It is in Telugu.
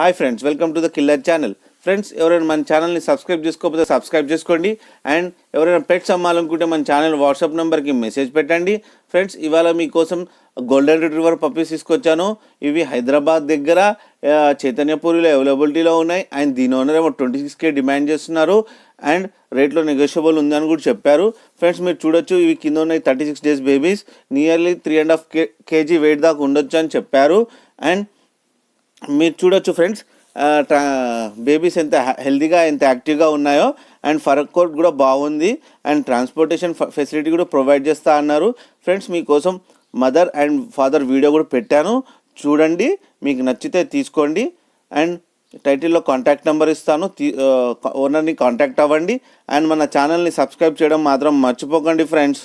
Hi friends, welcome to the killer channel. Friends, ఎవరైనా మన ఛానల్ని సబ్స్క్రైబ్ చేసుకోకపోతే సబ్స్క్రైబ్ చేసుకోండి. అండ్ ఎవరైనా పెట్స్ అమ్మాలనుకుంటే మన ఛానల్ వాట్సాప్ నెంబర్కి మెసేజ్ పెట్టండి. ఫ్రెండ్స్, ఇవాళ మీకోసం గోల్డెన్ రిట్రీవర్ పప్పీస్ తీసుకొచ్చాను. ఇవి హైదరాబాద్ దగ్గర చైతన్యపూరిలో అవైలబిలిటీలో ఉన్నాయి. అండ్ దీని ఓనర్ ఏమో 26K డిమాండ్ చేస్తున్నారు. అండ్ రేట్లో నెగోషియబుల్ ఉందని కూడా చెప్పారు. ఫ్రెండ్స్, మీరు చూడొచ్చు, ఇవి కింద ఉన్నాయి 36 days babies. Nearly 3.5 kg weight దాకా ఉండొచ్చు అని చెప్పారు. అండ్ మీరు చూడొచ్చు ఫ్రెండ్స్, బేబీస్ ఎంత హెల్తీగా ఎంత యాక్టివ్గా ఉన్నాయో. అండ్ ఫర్ కోట్ కూడా బాగుంది. అండ్ ట్రాన్స్పోర్టేషన్ ఫెసిలిటీ కూడా ప్రొవైడ్ చేస్తా అన్నారు. ఫ్రెండ్స్, మీకోసం మదర్ అండ్ ఫాదర్ వీడియో కూడా పెట్టాను, చూడండి. మీకు నచ్చితే తీసుకోండి. అండ్ టైటిల్లో కాంటాక్ట్ నెంబర్ ఇస్తాను, ఓనర్ని కాంటాక్ట్ అవ్వండి. అండ్ మన ఛానల్ని సబ్స్క్రైబ్ చేయడం మాత్రం మర్చిపోకండి ఫ్రెండ్స్.